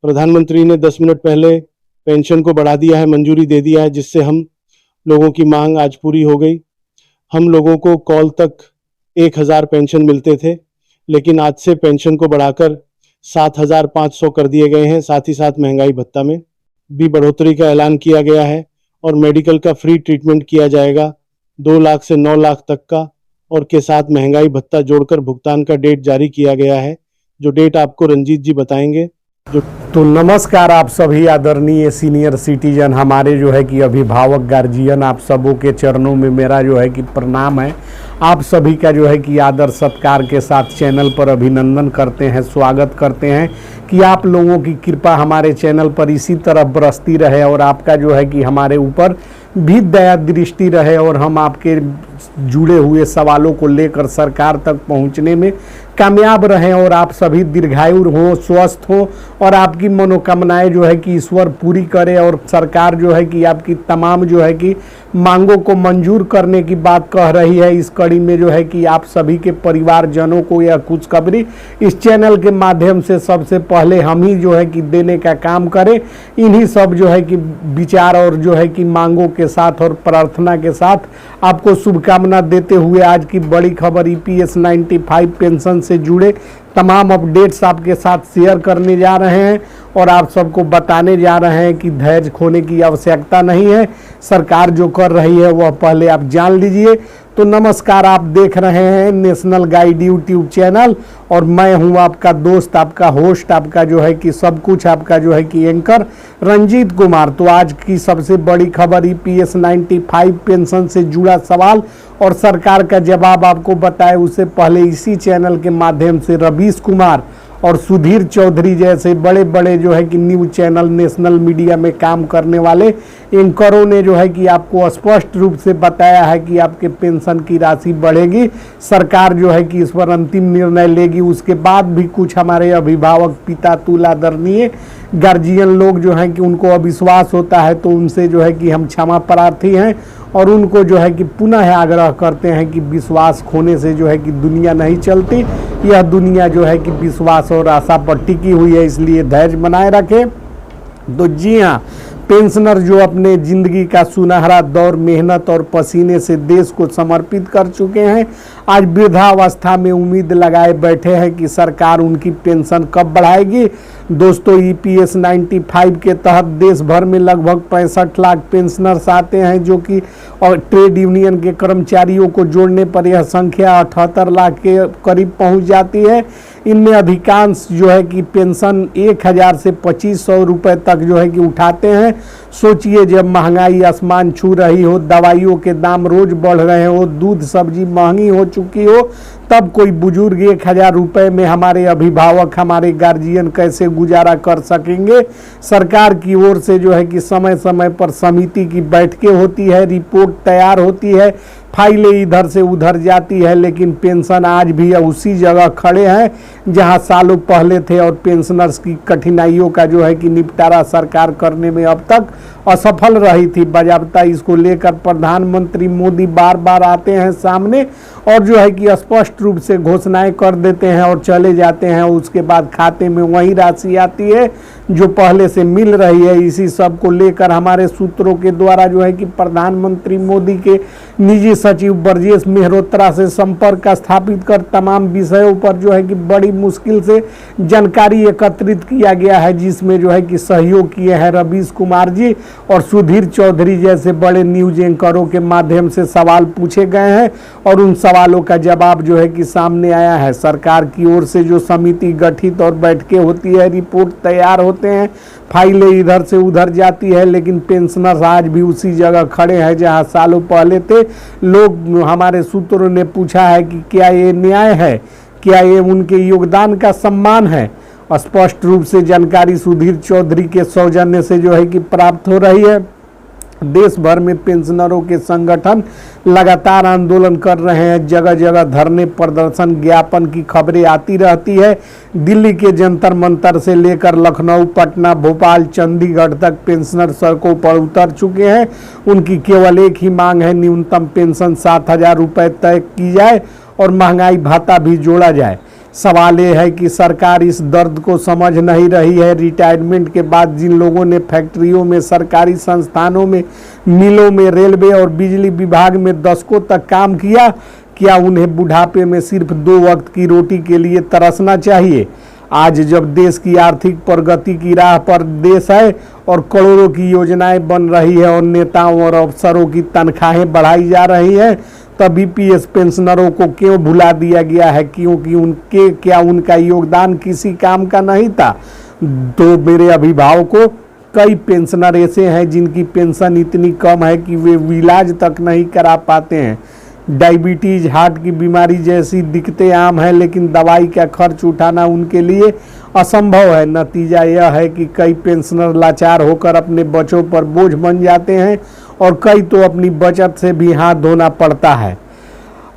प्रधानमंत्री ने 10 मिनट पहले पेंशन को बढ़ा दिया है, मंजूरी दे दिया है, जिससे हम लोगों की मांग आज पूरी हो गई। हम लोगों को कॉल तक 1000 पेंशन मिलते थे, लेकिन आज से पेंशन को बढ़ाकर 7500 कर दिए गए हैं। साथ ही साथ महंगाई भत्ता में भी बढ़ोतरी का ऐलान किया गया है और मेडिकल का फ्री ट्रीटमेंट किया जाएगा 2 लाख से 9 लाख तक का, और के साथ महंगाई भत्ता जोड़कर भुगतान का डेट जारी किया गया है, जो डेट आपको रंजीत जी बताएंगे। तो नमस्कार आप सभी आदरणीय सीनियर सिटीजन, हमारे जो है कि अभिभावक गार्जियन, आप सबों के चरणों में मेरा जो है कि प्रणाम है। आप सभी का जो है कि आदर सत्कार के साथ चैनल पर अभिनंदन करते हैं, स्वागत करते हैं कि आप लोगों की कृपा हमारे चैनल पर इसी तरह बरसती रहे और आपका जो है कि हमारे ऊपर भी दया दृष्टि रहे और हम आपके जुड़े हुए सवालों को लेकर सरकार तक पहुंचने में कामयाब रहें और आप सभी दीर्घायु हो, स्वस्थ हो और आपकी मनोकामनाएं जो है कि ईश्वर पूरी करे और सरकार जो है कि आपकी तमाम जो है कि मांगों को मंजूर करने की बात कह रही है। इस कड़ी में जो है कि आप सभी के परिवारजनों को यह खुशखबरी इस चैनल के माध्यम से सबसे पहले हम ही जो है कि देने का काम करें। इन्हीं सब जो है कि विचार और जो है कि मांगों के साथ और प्रार्थना के साथ आपको शुभकामना देते हुए आज की बड़ी खबर EPS 95 पेंशन से जुड़े तमाम अपडेट्स आपके साथ शेयर करने जा रहे हैं और आप सबको बताने जा रहे हैं कि धैर्य खोने की आवश्यकता नहीं है। सरकार जो कर रही है वह पहले आप जान लीजिए। तो नमस्कार, आप देख रहे हैं नेशनल गाइड यूट्यूब चैनल और मैं हूं आपका दोस्त, आपका होस्ट, आपका जो है कि सब कुछ, आपका जो है कि एंकर रंजीत कुमार। तो आज की सबसे बड़ी खबर EPS 95 पेंशन से जुड़ा सवाल और सरकार का जवाब आपको बताए उससे पहले इसी चैनल के माध्यम से रवीश कुमार और सुधीर चौधरी जैसे बड़े बड़े जो है कि न्यूज चैनल नेशनल मीडिया में काम करने वाले एंकरों ने जो है कि आपको स्पष्ट रूप से बताया है कि आपके पेंशन की राशि बढ़ेगी। सरकार जो है कि इस पर अंतिम निर्णय लेगी। उसके बाद भी कुछ हमारे अभिभावक, पिता, तुल, आदरणीय गार्जियन लोग जो हैं कि उनको अविश्वास होता है, तो उनसे जो है कि हम क्षमा प्रार्थी हैं और उनको जो है कि पुनः आग्रह करते हैं कि विश्वास खोने से जो है कि दुनिया नहीं चलती। यह दुनिया जो है कि विश्वास और आशा पर टिकी हुई है, इसलिए धैर्य बनाए रखें। तो जी हाँ, पेंशनर जो अपने ज़िंदगी का सुनहरा दौर मेहनत और पसीने से देश को समर्पित कर चुके हैं, आज वृद्धावस्था में उम्मीद लगाए बैठे हैं कि सरकार उनकी पेंशन कब बढ़ाएगी। दोस्तों, EPS 95 के तहत देश भर में लगभग 65 लाख पेंशनर्स आते हैं, जो कि और ट्रेड यूनियन के कर्मचारियों को जोड़ने पर यह संख्या 78 लाख के करीब पहुंच जाती है। इनमें अधिकांश जो है कि पेंशन 1000 से 2500 रुपये तक जो है कि उठाते हैं। सोचिए, जब महंगाई आसमान छू रही हो, दवाइयों के दाम रोज बढ़ रहे हो, दूध सब्जी महंगी हो चुकी हो, तब कोई बुजुर्ग 1000 रुपये में हमारे अभिभावक, हमारे गार्जियन कैसे गुजारा कर सकेंगे। सरकार की ओर से जो है कि समय समय पर समिति की बैठकें होती है, रिपोर्ट तैयार होती है, फाइलें इधर से उधर जाती है, लेकिन पेंशन आज भी उसी जगह खड़े हैं जहां सालों पहले थे और पेंशनर्स की कठिनाइयों का जो है कि निपटारा सरकार करने में अब तक असफल रही थी। बजाबता इसको लेकर प्रधानमंत्री मोदी बार बार आते हैं सामने और जो है कि स्पष्ट रूप से घोषणाएं कर देते हैं और चले जाते हैं। उसके बाद खाते में वही राशि आती है जो पहले से मिल रही है। इसी सब को लेकर हमारे सूत्रों के द्वारा जो है कि प्रधानमंत्री मोदी के निजी सचिव ब्रजेश मेहरोत्रा से संपर्क स्थापित कर तमाम विषयों पर जो है कि बड़ी मुश्किल से जानकारी एकत्रित किया गया है, जिसमें जो है कि सहयोग किए हैं रवीश कुमार जी और सुधीर चौधरी जैसे बड़े न्यूज एंकरों के माध्यम से सवाल पूछे गए हैं और उन सवालों का जवाब जो है कि सामने आया है। सरकार की ओर से जो समिति गठित और बैठकें होती है, रिपोर्ट तैयार होते हैं, फाइलें इधर से उधर जाती है, लेकिन पेंशनर्स आज भी उसी जगह खड़े हैं जहां सालों पहले थे। लोग, हमारे सूत्रों ने पूछा है कि क्या ये न्याय है, क्या ये उनके योगदान का सम्मान है। स्पष्ट रूप से जानकारी सुधीर चौधरी के सौजन्य से जो है कि प्राप्त हो रही है। देश भर में पेंशनरों के संगठन लगातार आंदोलन कर रहे हैं, जगह जगह धरने, प्रदर्शन, ज्ञापन की खबरें आती रहती है। दिल्ली के जंतर मंतर से लेकर लखनऊ, पटना, भोपाल, चंडीगढ़ तक पेंशनर सड़कों पर उतर चुके हैं। उनकी केवल एक ही मांग है, न्यूनतम पेंशन 7000 रुपये तय की जाए और महंगाई भत्ता भी जोड़ा जाए। सवाल ये है कि सरकार इस दर्द को समझ नहीं रही है। रिटायरमेंट के बाद जिन लोगों ने फैक्ट्रियों में, सरकारी संस्थानों में, मिलों में, रेलवे और बिजली विभाग में दशकों तक काम किया, क्या उन्हें बुढ़ापे में सिर्फ 2 वक्त की रोटी के लिए तरसना चाहिए? आज जब देश की आर्थिक प्रगति की राह पर देश है और करोड़ों की योजनाएं बन रही है और नेताओं और अफसरों की तनख्वाहें बढ़ाई जा रही हैं, तब ईपीएस पेंशनरों को क्यों भुला दिया गया है? क्योंकि क्या उनका योगदान किसी काम का नहीं था? तो मेरे अभिभावकों, कई पेंशनर ऐसे हैं जिनकी पेंशन इतनी कम है कि वे इलाज तक नहीं करा पाते हैं। डायबिटीज, हार्ट की बीमारी जैसी दिक्कतें आम है, लेकिन दवाई का खर्च उठाना उनके लिए असंभव है। नतीजा यह है कि कई पेंशनर लाचार होकर अपने बच्चों पर बोझ बन जाते हैं और कई तो अपनी बचत से भी हाथ धोना पड़ता है।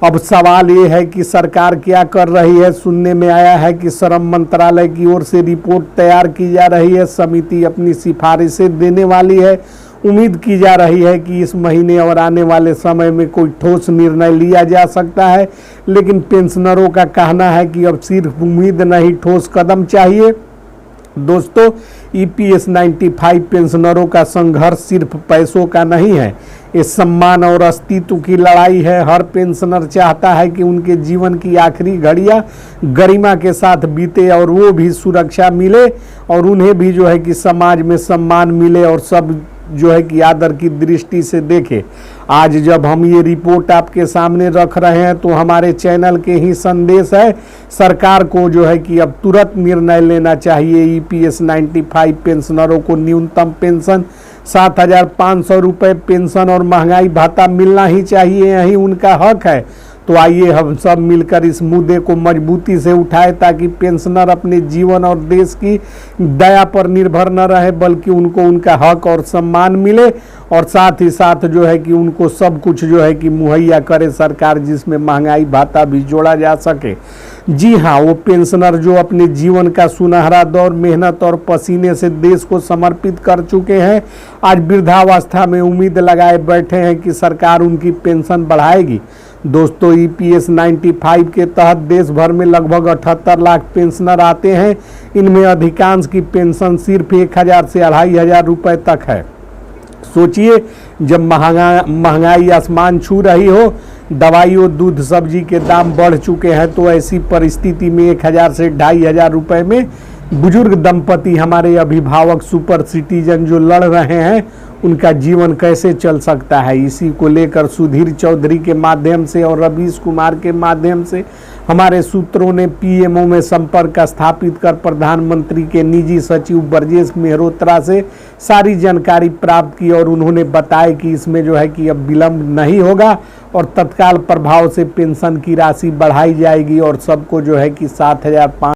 अब सवाल ये है कि सरकार क्या कर रही है? सुनने में आया है कि श्रम मंत्रालय की ओर से रिपोर्ट तैयार की जा रही है। समिति अपनी सिफारिशें देने वाली है। उम्मीद की जा रही है कि इस महीने और आने वाले समय में कोई ठोस निर्णय लिया जा सकता है, लेकिन पेंशनरों का कहना है कि अब सिर्फ उम्मीद नहीं, ठोस कदम चाहिए। दोस्तों, ईपीएस 95 पेंशनरों का संघर्ष सिर्फ पैसों का नहीं है, ये सम्मान और अस्तित्व की लड़ाई है। हर पेंशनर चाहता है कि उनके जीवन की आखिरी घड़ियां गरिमा के साथ बीते और वो भी सुरक्षा मिले और उन्हें भी जो है कि समाज में सम्मान मिले और सब जो है कि आदर की दृष्टि से देखे। आज जब हम ये रिपोर्ट आपके सामने रख रहे हैं तो हमारे चैनल के ही संदेश है। सरकार को जो है कि अब तुरंत निर्णय लेना चाहिए। ईपीएस 95 पेंशनरों को न्यूनतम पेंशन 7,500 रुपये पेंशन और महंगाई भत्ता मिलना ही चाहिए, यही उनका हक है। तो आइए हम सब मिलकर इस मुद्दे को मजबूती से उठाए ताकि पेंशनर अपने जीवन और देश की दया पर निर्भर न रहे, बल्कि उनको उनका हक और सम्मान मिले और साथ ही साथ जो है कि उनको सब कुछ जो है कि मुहैया करे सरकार, जिसमें महंगाई भत्ता भी जोड़ा जा सके। जी हाँ, वो पेंशनर जो अपने जीवन का सुनहरा दौर मेहनत और पसीने से देश को समर्पित कर चुके हैं, आज वृद्धावस्था में उम्मीद लगाए बैठे हैं कि सरकार उनकी पेंशन बढ़ाएगी। दोस्तों, ईपीएस 95 के तहत देश भर में लगभग 78 लाख पेंशनर आते हैं। इनमें अधिकांश की पेंशन सिर्फ 1,000 से 2,500 रुपये तक है। सोचिए, जब महंगाई आसमान छू रही हो, दवाई और दूध सब्जी के दाम बढ़ चुके हैं, तो ऐसी परिस्थिति में 1,000 से 2,500 रुपये में बुजुर्ग दंपति, हमारे अभिभावक, सुपर सिटीजन जो लड़ रहे हैं, उनका जीवन कैसे चल सकता है? इसी को लेकर सुधीर चौधरी के माध्यम से और रवीश कुमार के माध्यम से हमारे सूत्रों ने पीएमओ में संपर्क स्थापित कर प्रधानमंत्री के निजी सचिव ब्रजेश मेहरोत्रा से सारी जानकारी प्राप्त की और उन्होंने बताया कि इसमें जो है कि अब विलंब नहीं होगा और तत्काल प्रभाव से पेंशन की राशि बढ़ाई जाएगी और सबको जो है कि 7,500